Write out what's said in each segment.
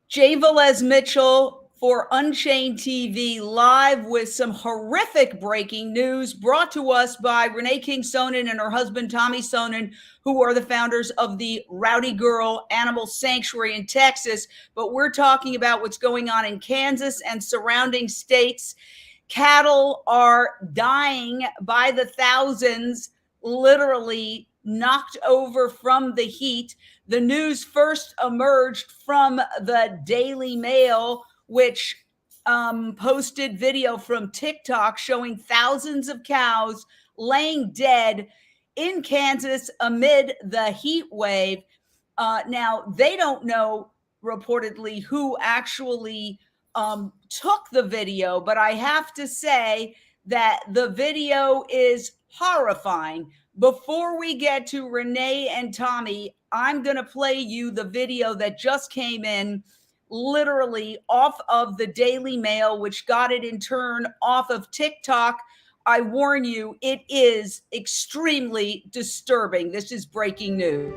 Jay Velez Mitchell for Unchained TV, live with some horrific breaking news brought to us by Renee King-Sonnen and her husband Tommy Sonnen, who are the founders of the Rowdy Girl Sanctuary in Texas. But we're talking about what's going on in Kansas and surrounding states. Cattle are dying by the thousands, literally knocked over from the heat. The news first emerged from the Daily Mail, which posted video from TikTok showing thousands of cows laying dead in Kansas amid the heat wave. Now, they don't know reportedly who actually took the video, but I have to say that the video is horrifying. Before we get to Renee and Tommy, I'm going to play you the video that just came in, literally off of the Daily Mail, which got it in turn off of TikTok. I warn you, it is extremely disturbing. This is breaking news.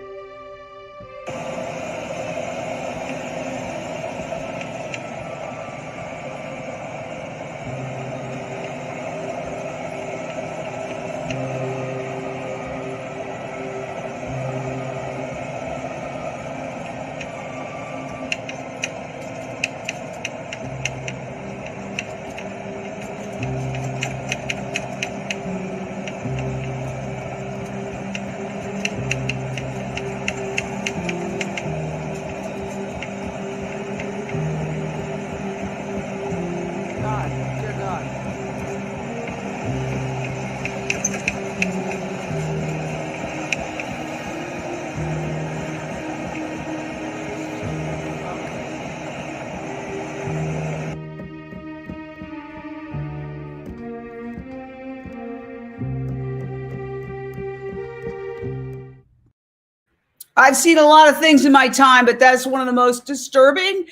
I've seen a lot of things in my time, but that's one of the most disturbing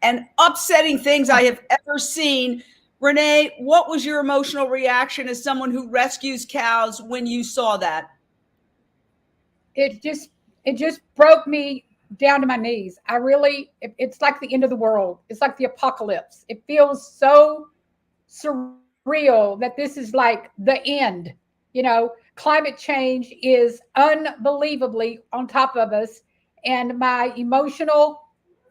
and upsetting things I have ever seen. Renee, what was your emotional reaction as someone who rescues cows when you saw that? It just broke me down to my knees. It's like the end of the world. It's like the apocalypse. It feels so surreal that this is like the end. Climate change is unbelievably on top of us. And my emotional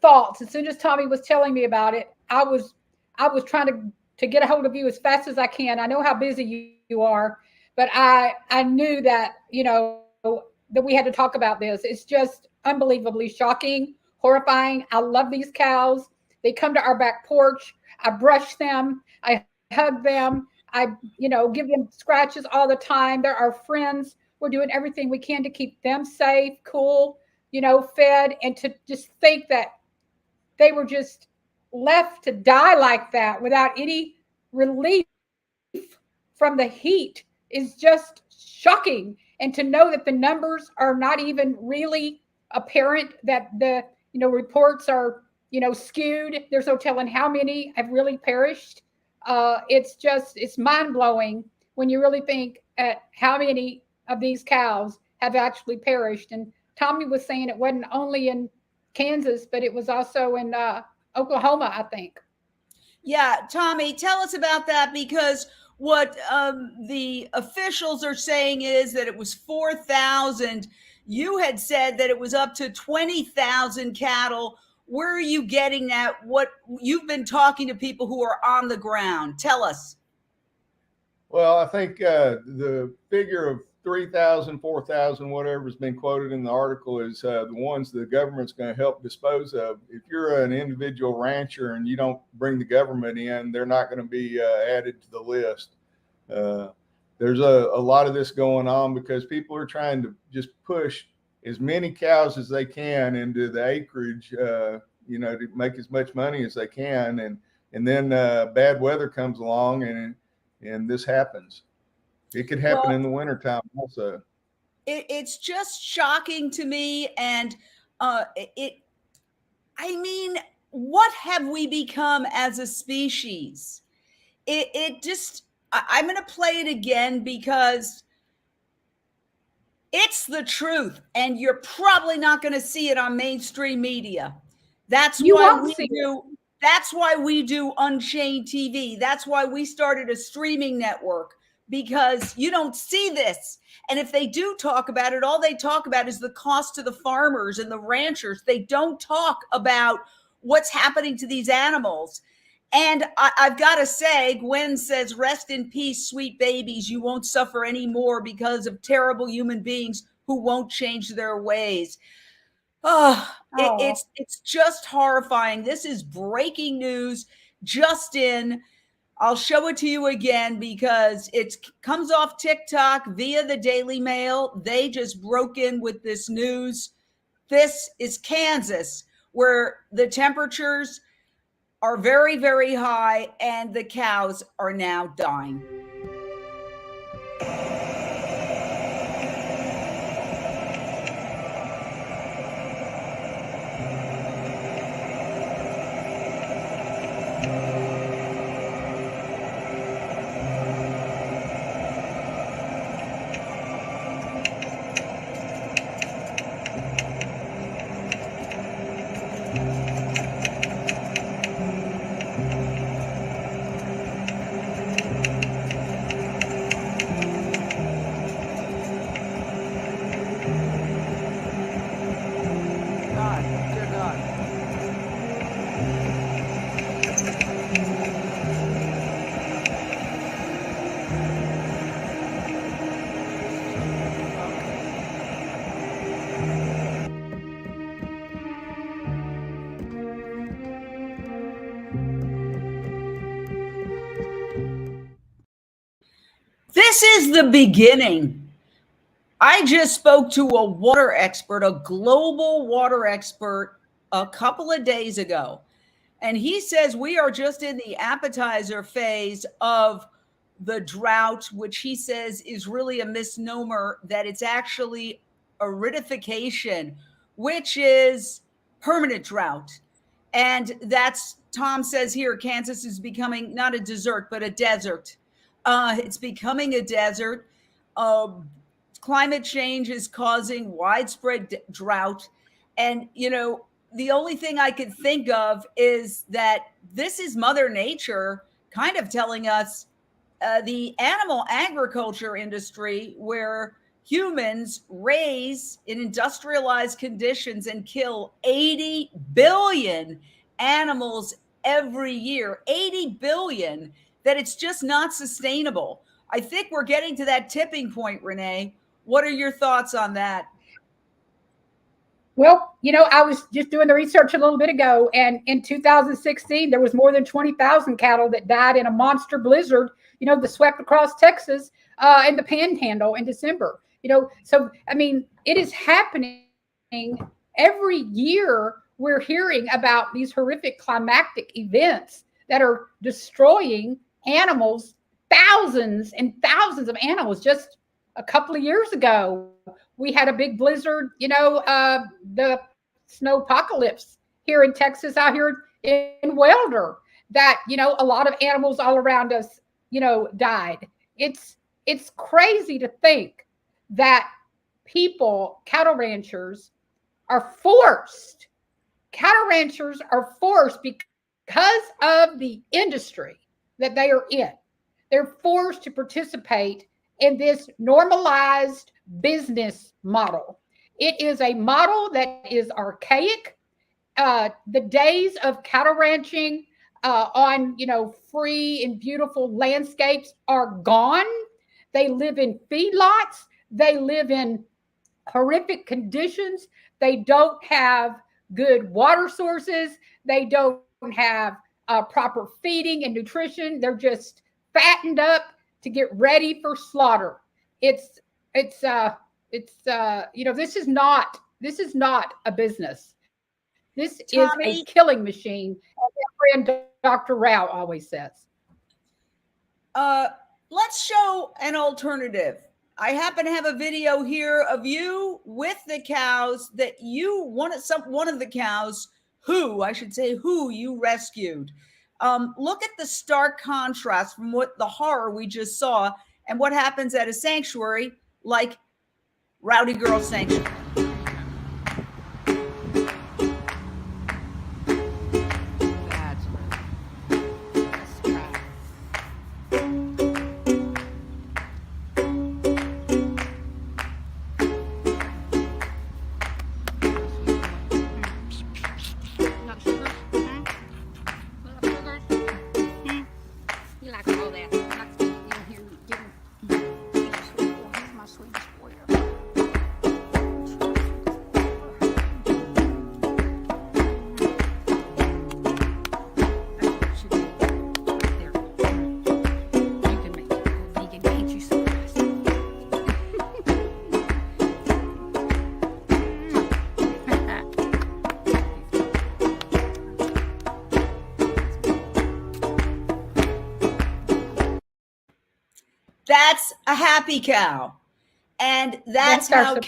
thoughts, as soon as Tommy was telling me about it, I was trying to get a hold of you as fast as I can. I know how busy you are, but I knew that, that we had to talk about this. It's just unbelievably shocking, horrifying. I love these cows. They come to our back porch. I brush them. I hug them. I, give them scratches all the time. They're our friends. We're doing everything we can to keep them safe, cool, fed, and to just think that they were just left to die like that without any relief from the heat is just shocking. And to know that the numbers are not even really apparent, that the, reports are, skewed. There's no telling how many have really perished. It's mind-blowing when you really think at how many of these cows have actually perished. And Tommy was saying it wasn't only in Kansas, but it was also in Oklahoma, I think. Yeah, Tommy, tell us about that, because what the officials are saying is that it was 4,000. You had said that it was up to 20,000 cattle. Where are you getting that? What you've been talking to people who are on the ground. Tell us. Well, I think the figure of 3,000, 4,000, whatever has been quoted in the article is the ones the government's going to help dispose of. If you're an individual rancher and you don't bring the government in, they're not going to be added to the list. There's a lot of this going on because people are trying to just push as many cows as they can into the acreage, to make as much money as they can. And then bad weather comes along and this happens. It could happen in the wintertime also. It's just shocking to me. And what have we become as a species? I'm going to play it again because it's the truth, and you're probably not going to see it on mainstream media. That's You why won't we see do. That's why we do Unchained TV. That's why we started a streaming network, because you don't see this. And if they do talk about it, all they talk about is the cost to the farmers and the ranchers. They don't talk about what's happening to these animals. And I've got to say, Gwen says, rest in peace, sweet babies. You won't suffer anymore because of terrible human beings who won't change their ways. Oh, Oh, it's just horrifying. This is breaking news just in. I'll show it to you again because it comes off TikTok via the Daily Mail. They just broke in with this news. This is Kansas, where the temperatures are very, very high and the cows are now dying. God, dear God. This is the beginning. I just spoke to a water expert, a global water expert, a couple of days ago. And he says we are just in the appetizer phase of the drought, which he says is really a misnomer, that it's actually aridification, which is permanent drought. And that's, Tom says here, Kansas is becoming not a desert, but a desert. It's becoming a desert. Climate change is causing widespread drought. And, you know, the only thing I could think of is that this is Mother Nature kind of telling us the animal agriculture industry, where humans raise in industrialized conditions and kill 80 billion animals every year, 80 billion, that it's just not sustainable. I think we're getting to that tipping point, Renee. What are your thoughts on that? well, you know, I was just doing the research a little bit ago, and in 2016, there was more than 20,000 cattle that died in a monster blizzard, you know, that swept across Texas in the Panhandle in December. You know, so I mean, it is happening every year. We're hearing about these horrific climatic events that are destroying animals, thousands and thousands of animals. Just a couple of years ago, we had a big blizzard, you know, the snow apocalypse here in Texas, out here in Welder, that, you know, a lot of animals all around us, you know, died. It's crazy to think that people, cattle ranchers, are forced. Cattle ranchers are forced because of the industry that they are in. They're forced to participate in this normalized business model. It is a model that is archaic. The days of cattle ranching on, you know, free and beautiful landscapes are gone. They live in feedlots. They live in horrific conditions. They don't have good water sources. They don't have proper feeding and nutrition. They're just fattened up to get ready for slaughter. It's you know, this is not a business. This is a killing machine, as our friend Dr. Rao always says. Let's show an alternative. I happen to have a video here of you with the cows that you wanted, one of the cows who you rescued. Look at the stark contrast from what the horror we just saw and what happens at a sanctuary like Rowdy Girl Sanctuary. like sugar? Hmm? You like sugars? Hmm? You like all that. You like to get in here and get him. He's a sweet boy. He's my sweetest boy ever. That's a happy cow. And that's how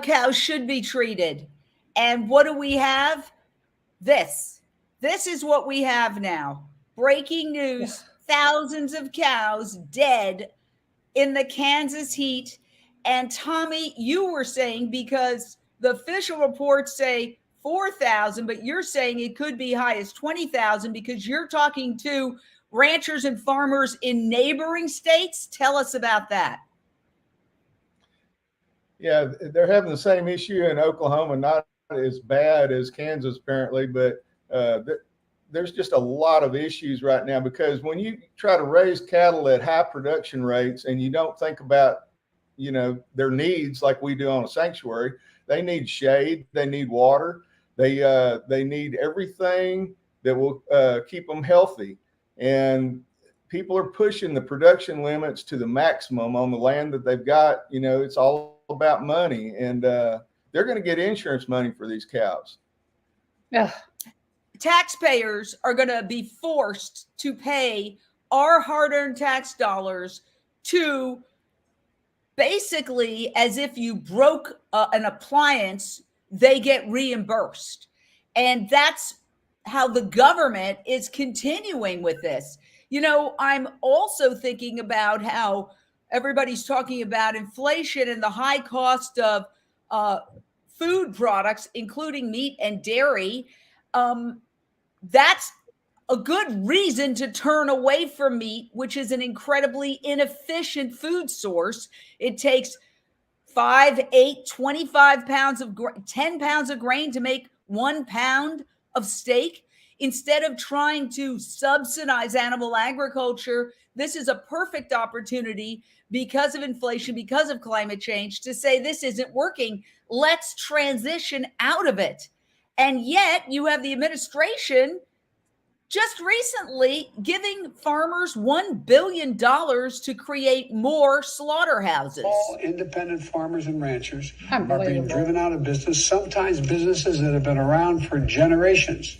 cows should be treated. And what do we have? This is what we have now. Breaking news, thousands of cows dead in the Kansas heat. And Tommy, you were saying, because the official reports say 4,000, but you're saying it could be high as 20,000 because you're talking to ranchers and farmers in neighboring states. Tell us about that. Yeah, they're having the same issue in Oklahoma, not as bad as Kansas apparently, but there's just a lot of issues right now, because when you try to raise cattle at high production rates and you don't think about, their needs like we do on a sanctuary, they need shade, they need water, they need everything that will keep them healthy. And people are pushing the production limits to the maximum on the land that they've got. It's all about money, and they're going to get insurance money for these cows. Yeah. Taxpayers are going to be forced to pay our hard-earned tax dollars to basically, as if you broke an appliance, they get reimbursed. And that's how the government is continuing with this. I'm also thinking about how everybody's talking about inflation and the high cost of food products, including meat and dairy. That's a good reason to turn away from meat, which is an incredibly inefficient food source. It takes 5, 8, 25 pounds of 10 pounds of grain to make 1 pound of steak. Instead of trying to subsidize animal agriculture, this is a perfect opportunity, because of inflation, because of climate change, to say this isn't working. Let's transition out of it. And yet you have the administration just recently giving farmers $1 billion to create more slaughterhouses. All independent farmers and ranchers are being driven out of business, sometimes businesses that have been around for generations.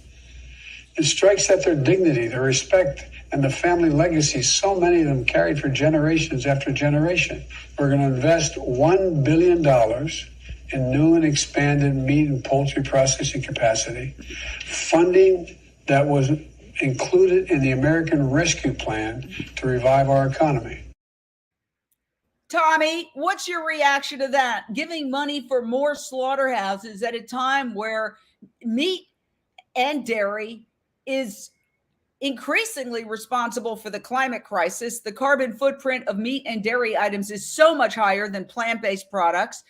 It strikes at their dignity, their respect, and the family legacy so many of them carried for generations after generation. We're going to invest $1 billion in new and expanded meat and poultry processing capacity, funding that was included in the American Rescue Plan to revive our economy. Tommy, what's your reaction to that? Giving money for more slaughterhouses at a time where meat and dairy is increasingly responsible for the climate crisis. The carbon footprint of meat and dairy items is so much higher than plant-based products.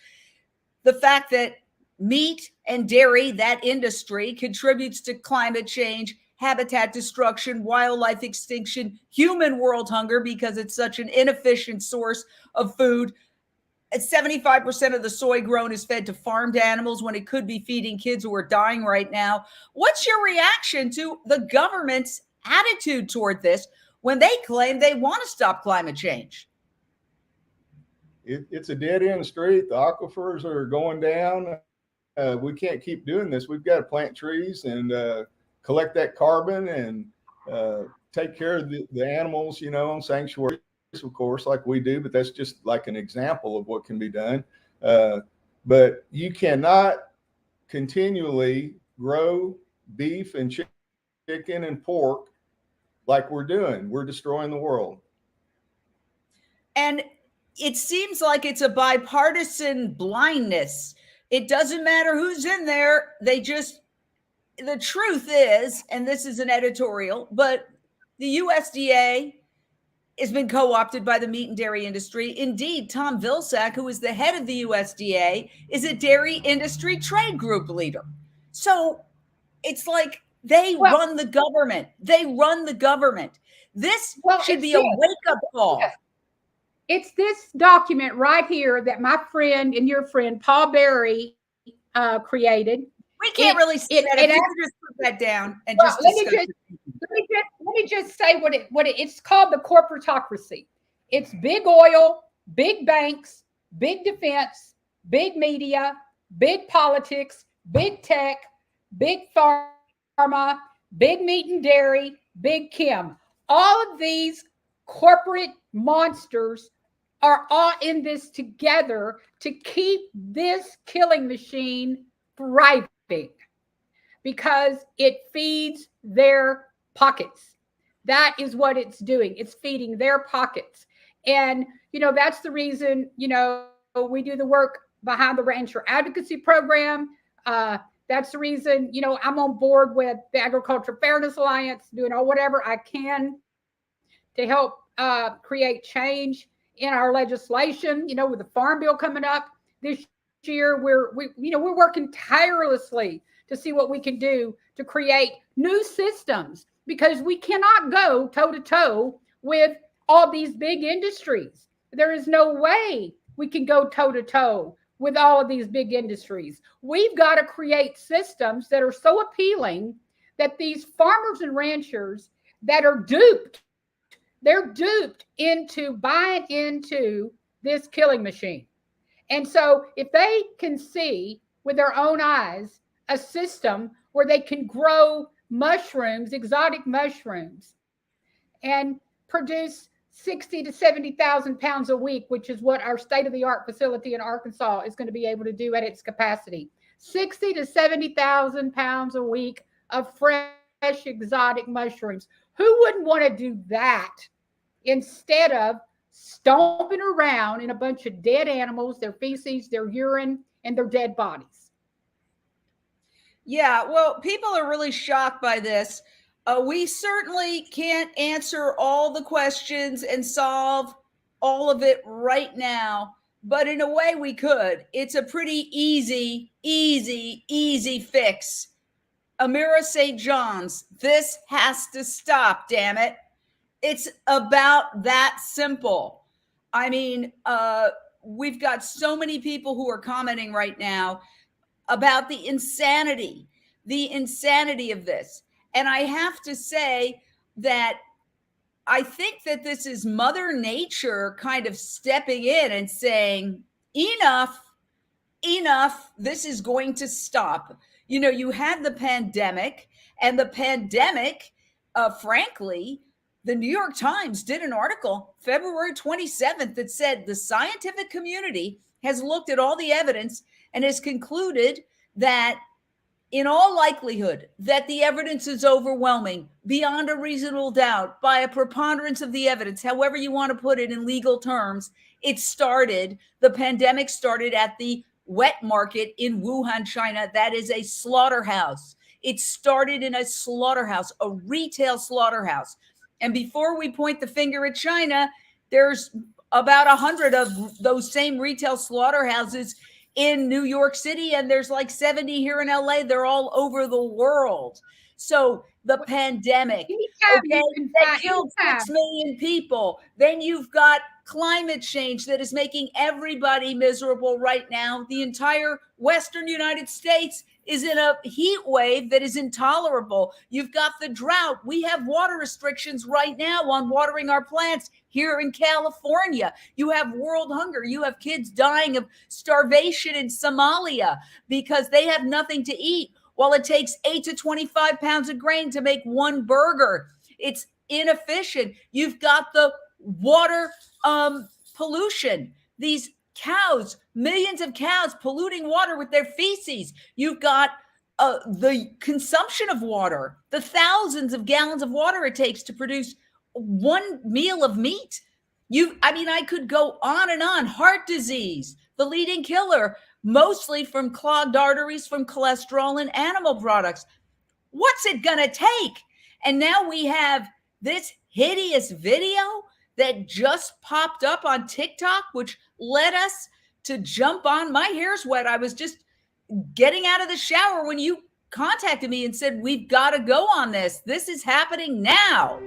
The fact that meat and dairy, that industry, contributes to climate change, habitat destruction, wildlife extinction, human world hunger, because it's such an inefficient source of food. 75% of the soy grown is fed to farmed animals when it could be feeding kids who are dying right now. What's your reaction to the government's attitude toward this when they claim they want to stop climate change? It's a dead end street. The aquifers are going down. We can't keep doing this. We've got to plant trees and collect that carbon and take care of the animals, on sanctuaries, of course, like we do, but that's just like an example of what can be done. But you cannot continually grow beef and chicken and pork like we're doing. We're destroying the world. And it seems like it's a bipartisan blindness. It doesn't matter who's in there. The truth is, and this is an editorial, but the USDA has been co-opted by the meat and dairy industry. Indeed, Tom Vilsack, who is the head of the USDA, is a dairy industry trade group leader. So it's like they run the government. They run the government. This should be a wake-up call. It's this document right here that my friend and your friend Paul Berry created. We can't really see that. If you could just put that down and just let me just say what it's called: the corporatocracy. It's big oil, big banks, big defense, big media, big politics, big tech, big pharma, big meat and dairy, big chem. All of these corporate monsters are all in this together to keep this killing machine thriving, because it feeds their pockets. That is what it's doing. It's feeding their pockets. And, that's the reason, we do the work behind the Rancher Advocacy Program. That's the reason, I'm on board with the Agriculture Fairness Alliance, doing whatever I can to help create change in our legislation. With the Farm Bill coming up this year, we're working tirelessly to see what we can do to create new systems, because we cannot go toe to toe with all these big industries. There is no way we can go toe to toe with all of these big industries. We've got to create systems that are so appealing that these farmers and ranchers that are duped, they're duped into buying into this killing machine. And so if they can see with their own eyes a system where they can grow mushrooms, exotic mushrooms, and produce 60 to 70,000 pounds a week, which is what our state-of-the-art facility in Arkansas is going to be able to do at its capacity. 60 to 70,000 pounds a week of fresh exotic mushrooms. Who wouldn't want to do that instead of stomping around in a bunch of dead animals, their feces, their urine, and their dead bodies? Yeah, well, people are really shocked by this. We certainly can't answer all the questions and solve all of it right now, but in a way we could. It's a pretty easy fix. Amira St. John's, this has to stop, damn it. It's about that simple. I mean, we've got so many people who are commenting right now about the insanity of this. And I have to say that I think that this is Mother Nature kind of stepping in and saying, enough, this is going to stop. You had the pandemic, and the pandemic, frankly, the New York Times did an article February 27th that said the scientific community has looked at all the evidence and has concluded that in all likelihood that the evidence is overwhelming beyond a reasonable doubt by a preponderance of the evidence, however you want to put it in legal terms. The pandemic started at the wet market in Wuhan, China. That is a slaughterhouse. It started in a slaughterhouse, a retail slaughterhouse. And before we point the finger at China, there's about 100 of those same retail slaughterhouses in New York City, and there's like 70 here in LA. They're all over the world. So the pandemic, that killed 6 million people. Then you've got climate change that is making everybody miserable right now. The entire Western United States is in a heat wave that is intolerable. You've got the drought. We have water restrictions right now on watering our plants here in California. You have world hunger. You have kids dying of starvation in Somalia because they have nothing to eat, while it takes 8 to 25 pounds of grain to make one burger. It's inefficient. You've got the water pollution. These cows, millions of cows polluting water with their feces. You've got the consumption of water, the thousands of gallons of water it takes to produce one meal of meat. I could go on and on. Heart disease, the leading killer, mostly from clogged arteries, from cholesterol and animal products. What's it going to take? And now we have this hideous video that just popped up on TikTok, which led us to jump on. My hair's wet. I was just getting out of the shower when you contacted me and said, we've got to go on this. This is happening now.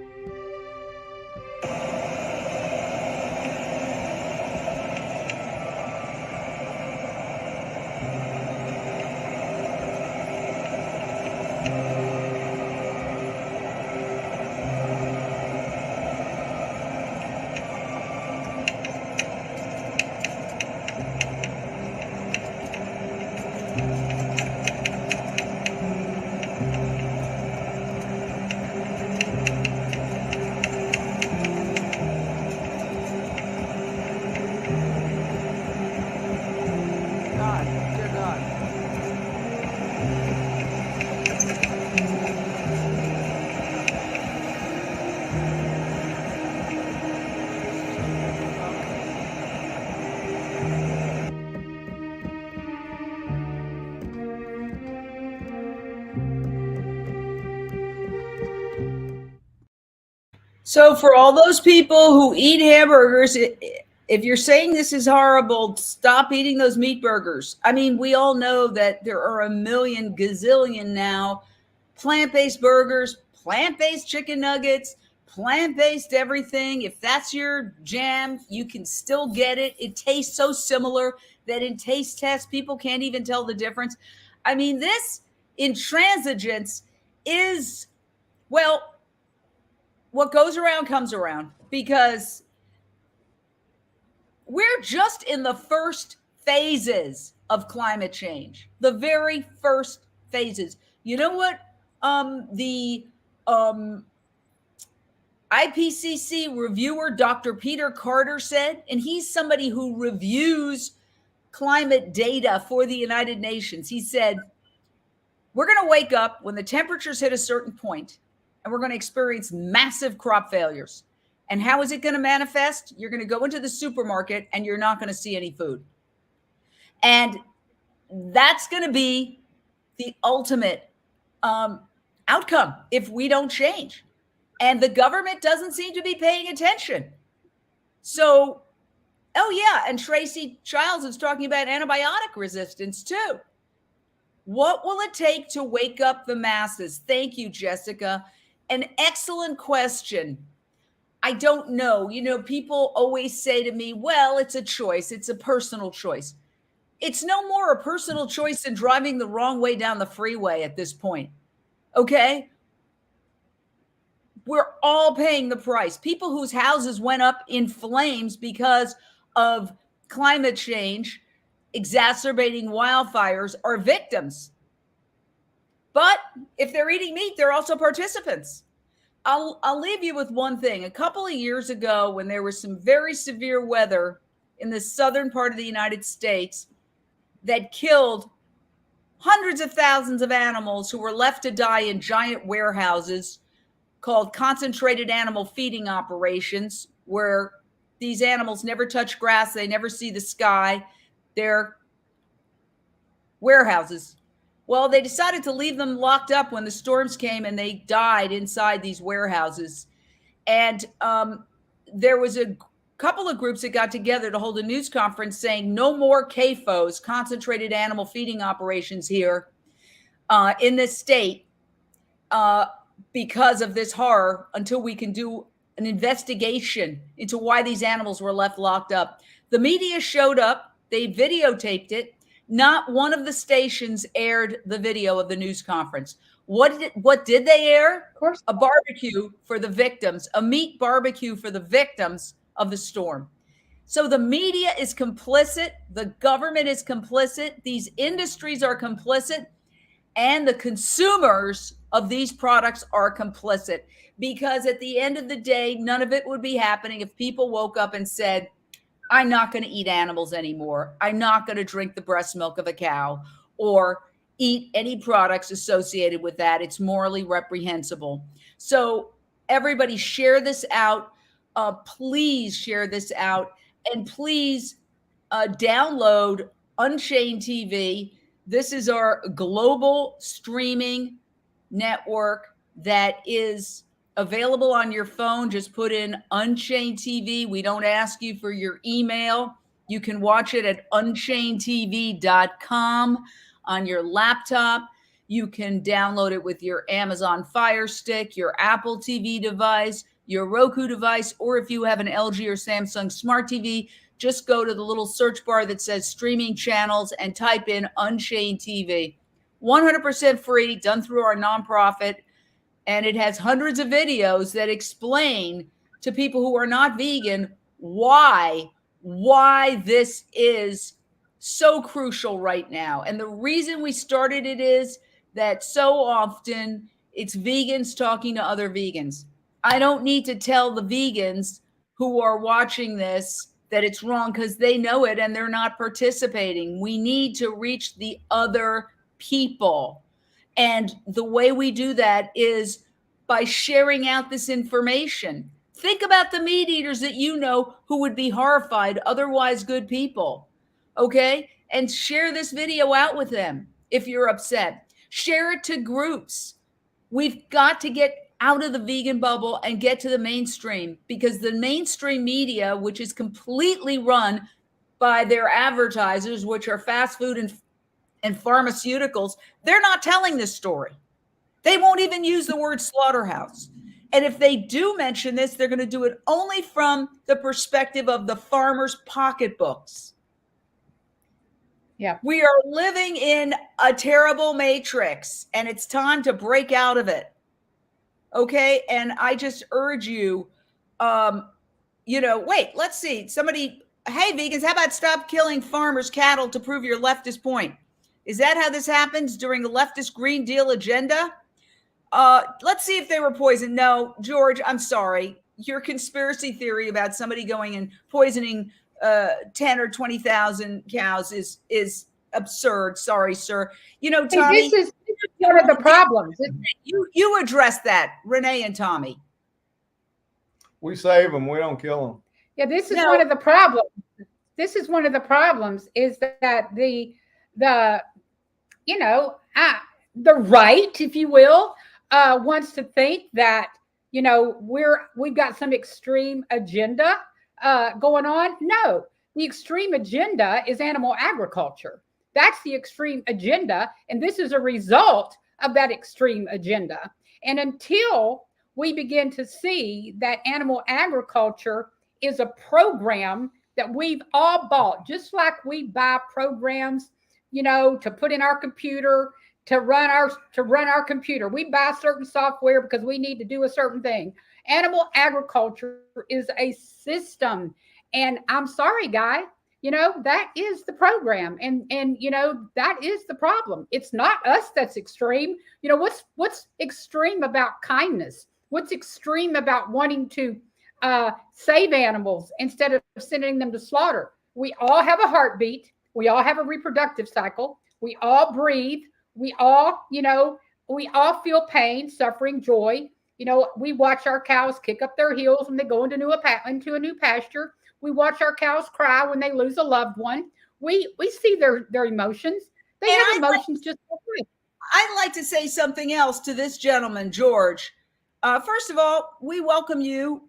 So for all those people who eat hamburgers, if you're saying this is horrible, stop eating those meat burgers. I mean, we all know that there are a million gazillion now plant-based burgers, plant-based chicken nuggets, plant-based everything. If that's your jam, you can still get it. It tastes so similar that in taste tests, people can't even tell the difference. I mean, this intransigence is, well, what goes around comes around, because we're just in the first phases of climate change, the very first phases. You know what the IPCC reviewer, Dr. Peter Carter, said? And he's somebody who reviews climate data for the United Nations. He said, we're going to wake up when the temperatures hit a certain point, and we're going to experience massive crop failures. And how is it going to manifest? You're going to go into the supermarket and you're not going to see any food. And that's going to be the ultimate outcome if we don't change. And the government doesn't seem to be paying attention. So, oh yeah, and Tracy Childs is talking about antibiotic resistance too. What will it take to wake up the masses? Thank you, Jessica. An excellent question. I don't know. You know, people always say to me, well, it's a choice. It's a personal choice. It's no more a personal choice than driving the wrong way down the freeway at this point. Okay? We're all paying the price. People whose houses went up in flames because of climate change exacerbating wildfires are victims. But if they're eating meat, they're also participants. I'll leave you with one thing. A couple of years ago, when there was some very severe weather in the southern part of the United States that killed hundreds of thousands of animals who were left to die in giant warehouses called concentrated animal feeding operations, where these animals never touch grass, they never see the sky. They're warehouses. Well, they decided to leave them locked up when the storms came, and they died inside these warehouses. And there was a couple of groups that got together to hold a news conference saying no more CAFOs, concentrated animal feeding operations here in this state because of this horror, until we can do an investigation into why these animals were left locked up. The media showed up. They videotaped it. Not one of the stations aired the video of the news conference. What did they air? Of course. A barbecue for the victims, a meat barbecue for the victims of the storm. So the media is complicit. The government is complicit. These industries are complicit. And the consumers of these products are complicit. Because at the end of the day, none of it would be happening if people woke up and said, I'm not going to eat animals anymore. I'm not going to drink the breast milk of a cow or eat any products associated with that. It's morally reprehensible. So everybody share this out. Please share this out. And please download Unchained TV. This is our global streaming network that is available on your phone. Just put in Unchained TV. We don't ask you for your email. You can watch it at unchainedtv.com on your laptop. You can download it with your Amazon Fire Stick, your Apple TV device, your Roku device, or if you have an LG or Samsung Smart TV, just go to the little search bar that says streaming channels and type in Unchained TV. 100% free, done through our nonprofit. And it has hundreds of videos that explain to people who are not vegan why this is so crucial right now. And the reason we started it is that so often it's vegans talking to other vegans. I don't need to tell the vegans who are watching this that it's wrong because they know it and they're not participating. We need to reach the other people. And the way we do that is by sharing out this information. Think about the meat eaters that you know who would be horrified, otherwise good people, okay? And share this video out with them if you're upset. Share it to groups. We've got to get out of the vegan bubble and get to the mainstream, because the mainstream media, which is completely run by their advertisers, which are fast food and pharmaceuticals, they're not telling this story. They won't even use the word slaughterhouse. And if they do mention this, they're going to do it only from the perspective of the farmers' pocketbooks. Yeah. We are living in a terrible matrix, and it's time to break out of it. Okay? And I just urge you, wait, let's see. Somebody, hey, vegans, how about stop killing farmers' cattle to prove your leftist point? Is that how this happens during the leftist Green Deal agenda? Let's see if they were poisoned. No, George, I'm sorry. Your conspiracy theory about somebody going and poisoning 10 or 20,000 cows is absurd. Sorry, sir. Tommy, This is one of the problems. You address that, Renee and Tommy. We save them. We don't kill them. Yeah, this is one of the problems. This is one of the problems is that the right, if you will, wants to think that, we've got some extreme agenda going on. No, the extreme agenda is animal agriculture. That's the extreme agenda. And this is a result of that extreme agenda. And until we begin to see that animal agriculture is a program that we've all bought, just like we buy programs, to put in our computer, to run our computer. We buy certain software because we need to do a certain thing. Animal agriculture is a system. And I'm sorry, guy, that is the program. And that is the problem. It's not us that's extreme. What's extreme about kindness? What's extreme about wanting to save animals instead of sending them to slaughter? We all have a heartbeat. We all have a reproductive cycle. We all breathe. We all feel pain, suffering, joy. We watch our cows kick up their heels when they go into a new pasture. We watch our cows cry when they lose a loved one. We see their emotions. They have emotions just like we. I'd like to say something else to this gentleman, George. First of all, we welcome you.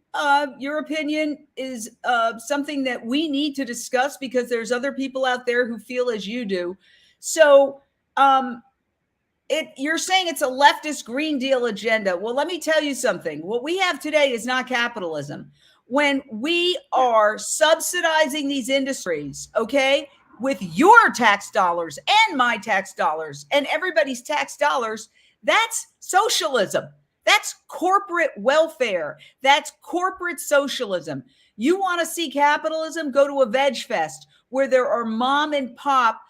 Your opinion is something that we need to discuss because there's other people out there who feel as you do. So you're saying it's a leftist Green Deal agenda. Well, let me tell you something. What we have today is not capitalism. When we are subsidizing these industries, okay, with your tax dollars and my tax dollars and everybody's tax dollars, that's socialism. That's corporate welfare. That's corporate socialism. You want to see capitalism? Go to a veg fest where there are mom and pop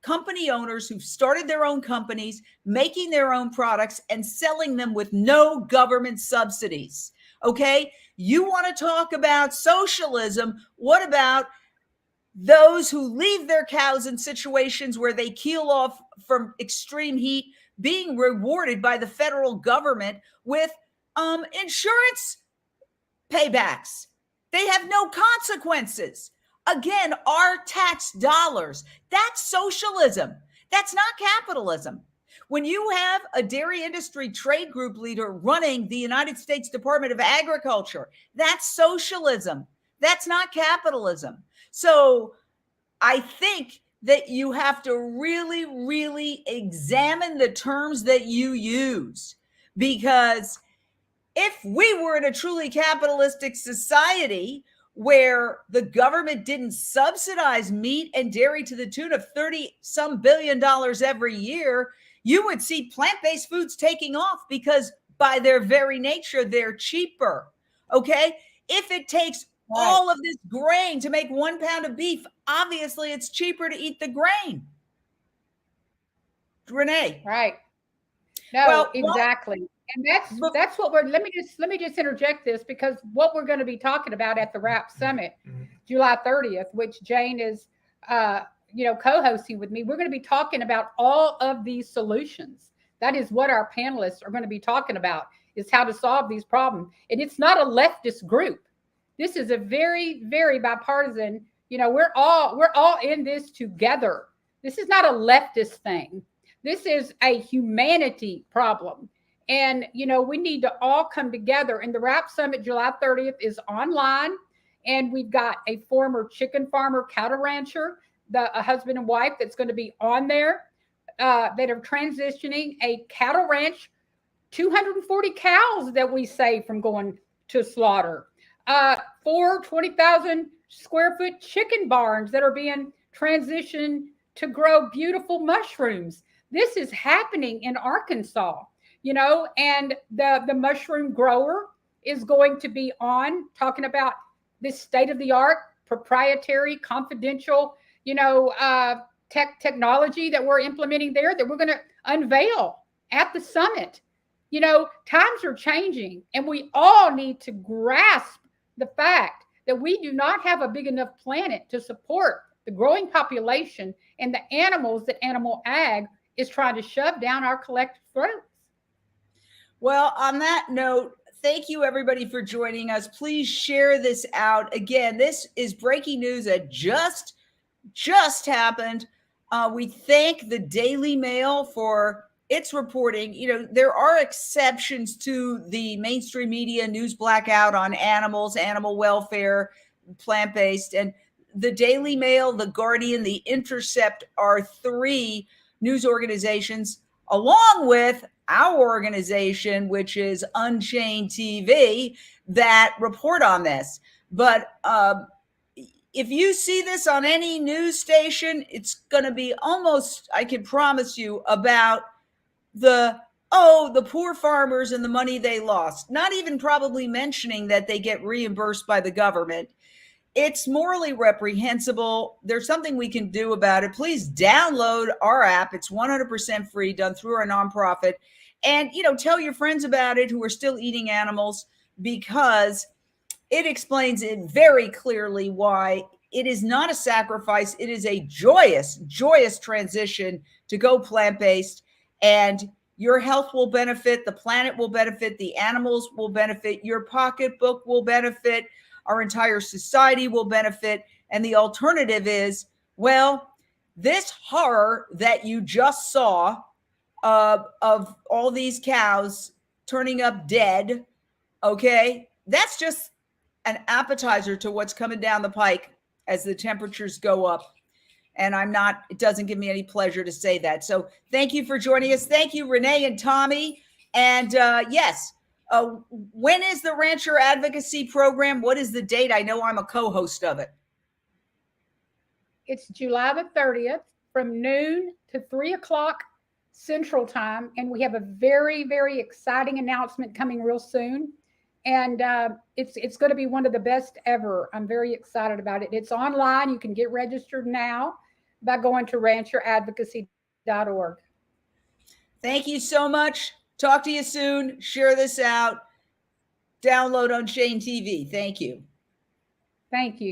company owners who've started their own companies, making their own products and selling them with no government subsidies. Okay? You want to talk about socialism? What about those who leave their cows in situations where they keel off from extreme heat, being rewarded by the federal government with insurance paybacks? They have no consequences. Again, our tax dollars. That's socialism. That's not capitalism. When you have a dairy industry trade group leader running the United States Department of Agriculture, that's socialism. That's not capitalism. So I think that you have to really, really examine the terms that you use, because if we were in a truly capitalistic society where the government didn't subsidize meat and dairy to the tune of 30 some billion dollars every year, you would see plant-based foods taking off, because by their very nature, they're cheaper. Okay. If it takes all of this grain to make 1 pound of beef, obviously it's cheaper to eat the grain. Renee. Right. No, Well, exactly. And that's what let me just interject this, because what we're going to be talking about at the RAP Summit, July 30th, which Jane is co-hosting with me, we're going to be talking about all of these solutions. That is what our panelists are going to be talking about, is how to solve these problems. And it's not a leftist group. This is a very, very bipartisan, we're all in this together. This is not a leftist thing. This is a humanity problem. And, we need to all come together. And the RAP Summit, July 30th, is online. And we've got a former chicken farmer, cattle rancher, a husband and wife that's going to be on there that are transitioning a cattle ranch, 240 cows that we save from going to slaughter, 4 20,000 square foot chicken barns that are being transitioned to grow beautiful mushrooms. This is happening in Arkansas. And the mushroom grower is going to be on talking about this state-of-the-art, proprietary, confidential, technology that we're implementing there, that we're going to unveil at the summit. Times are changing, and we all need to grasp the fact that we do not have a big enough planet to support the growing population and the animals that animal ag is trying to shove down our collective throats. Well, on that note, thank you everybody for joining us. Please share this out. Again, this is breaking news that just happened. We thank the Daily Mail for its reporting. There are exceptions to the mainstream media news blackout on animals, animal welfare, plant-based, and the Daily Mail, the Guardian, the Intercept are 3 news organizations, along with our organization, which is Unchained TV, that report on this. But if you see this on any news station, it's going to be almost, I can promise you, about the poor farmers and the money they lost. Not even probably mentioning that they get reimbursed by the government. It's morally reprehensible. There's something we can do about it. Please download our app. It's 100% free, done through our nonprofit. And, tell your friends about it who are still eating animals, because it explains it very clearly why it is not a sacrifice. It is a joyous, joyous transition to go plant-based, and your health will benefit. The planet will benefit. The animals will benefit. Your pocketbook will benefit. Our entire society will benefit. And the alternative is, well, this horror that you just saw of all these cows turning up dead, okay, that's just an appetizer to what's coming down the pike as the temperatures go up. And it doesn't give me any pleasure to say that. So thank you for joining us. Thank you, Renee and Tommy. And yes, when is the Rancher Advocacy Program? What is the date? I know I'm a co-host of it. It's July the 30th from noon to 3 o'clock Central Time. And we have a very, very exciting announcement coming real soon. And it's going to be one of the best ever. I'm very excited about it. It's online. You can get registered now by going to rancheradvocacy.org. Thank you so much. Talk to you soon. Share this out. Download Unchained TV. Thank you. Thank you.